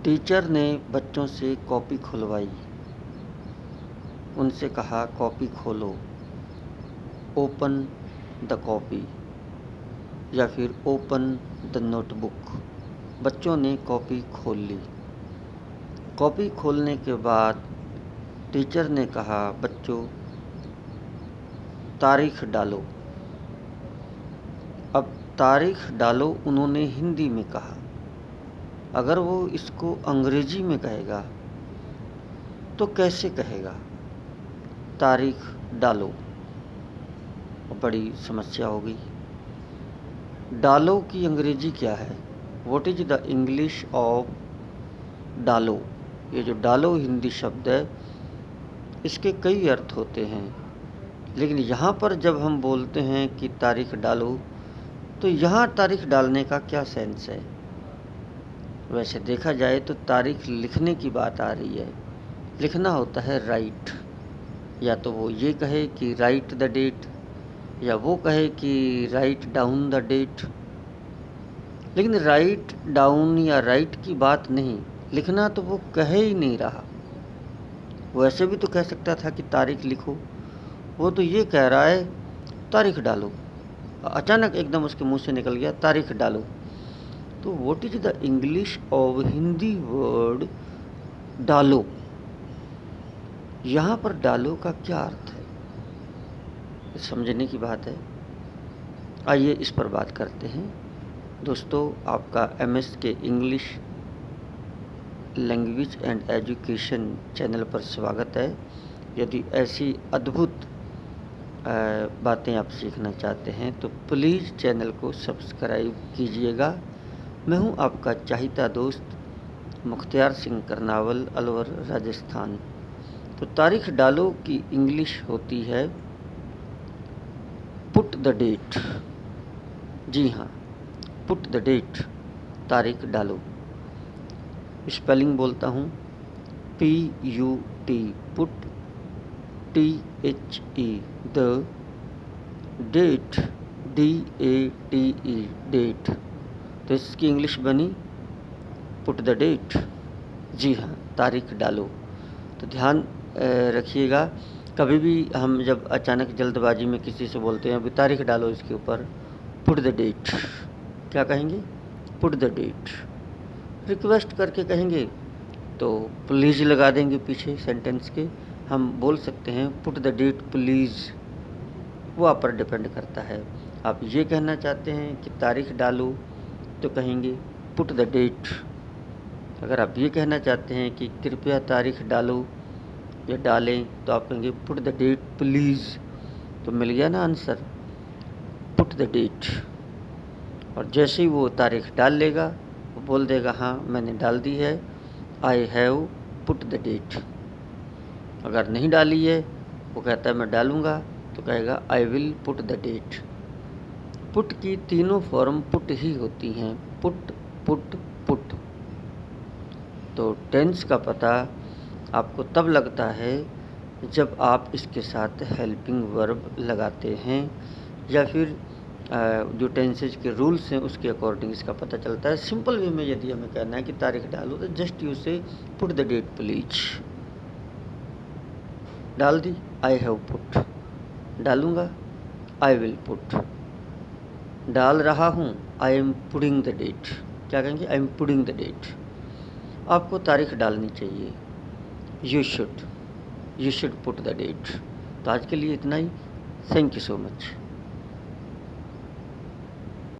Teacher ने बच्चों से कॉपी खुलवाई। उनसे कहा कॉपी खोलो, ओपन द कॉपी या फिर ओपन द नोटबुक। बच्चों ने कॉपी खोल ली। कॉपी खोलने के बाद टीचर ने कहा बच्चों तारीख डालो। अब तारीख डालो उन्होंने हिंदी में कहा। अगर वो इसको अंग्रेजी में कहेगा तो कैसे कहेगा? तारीख डालो। बड़ी समस्या हो गई। डालो की अंग्रेजी क्या है? What is the English of डालो? ये जो डालो हिंदी शब्द है इसके कई अर्थ होते हैं, लेकिन यहाँ पर जब हम बोलते हैं कि तारीख डालो तो यहाँ तारीख डालने का क्या सेंस है? वैसे देखा जाए तो तारीख लिखने की बात आ रही है। लिखना होता है राइट। या तो वो ये कहे कि राइट द डेट, या वो कहे कि राइट डाउन द डेट। लेकिन राइट डाउन या राइट की बात नहीं, लिखना तो वो कह ही नहीं रहा। वो ऐसे भी तो कह सकता था कि तारीख लिखो। वो तो ये कह रहा है तारीख डालो। अचानक एकदम उसके मुंह से निकल गया तारीख डालो। तो what is the English of Hindi word डालो? यहाँ पर डालो का क्या अर्थ है, समझने की बात है। आइए इस पर बात करते हैं। दोस्तों, आपका एमएस के English language and education channel पर स्वागत है। यदि ऐसी अद्भुत बातें आप सीखना चाहते हैं तो प्लीज़ चैनल को सब्सक्राइब कीजिएगा। मैं हूं आपका चाहता दोस्त मुख्तियार सिंह करनावल, अलवर, राजस्थान। तो तारीख डालो की इंग्लिश होती है पुट द डेट। जी हाँ, पुट द डेट, तारीख डालो। स्पेलिंग बोलता हूँ, PUT, put, THE, the, date, DATE, date. तो इसकी इंग्लिश बनी पुट द डेट। जी हाँ, तारीख डालो। तो ध्यान रखिएगा, कभी भी हम जब अचानक जल्दबाजी में किसी से बोलते हैं अभी तारीख डालो इसके ऊपर, पुट द डेट, क्या कहेंगे? Put the date. रिक्वेस्ट करके कहेंगे तो प्लीज़ लगा देंगे पीछे सेंटेंस के। हम बोल सकते हैं पुट द डेट प्लीज़, वो आप पर डिपेंड करता है। आप ये कहना चाहते हैं कि तारीख डालो तो कहेंगे पुट द डेट। अगर आप ये कहना चाहते हैं कि कृपया तारीख डालो या डालें तो आप कहेंगे पुट द डेट प्लीज़। तो मिल गया ना आंसर, पुट द डेट। और जैसे ही वो तारीख डाल लेगा वो बोल देगा हाँ मैंने डाल दी है, I have put the date. अगर नहीं डाली है, वो कहता है मैं डालूँगा, तो कहेगा I will put the date. Put की तीनों फॉर्म पुट ही होती हैं, पुट, पुट, पुट। तो टेंस का पता आपको तब लगता है जब आप इसके साथ हेल्पिंग वर्ब लगाते हैं, या फिर जो टेंसेज के रूल्स हैं उसके अकॉर्डिंग इसका पता चलता है। सिंपल वे में यदि हमें कहना है कि तारीख डालो तो जस्ट यू से पुट द डेट प्लीज। डाल दी, आई हैव पुट। डालूंगा, आई विल पुट। डाल रहा हूँ, I am putting the date. क्या कहेंगे? I am putting the date. आपको तारीख डालनी चाहिए, you should put the date. तो आज के लिए इतना ही। Thank you so much.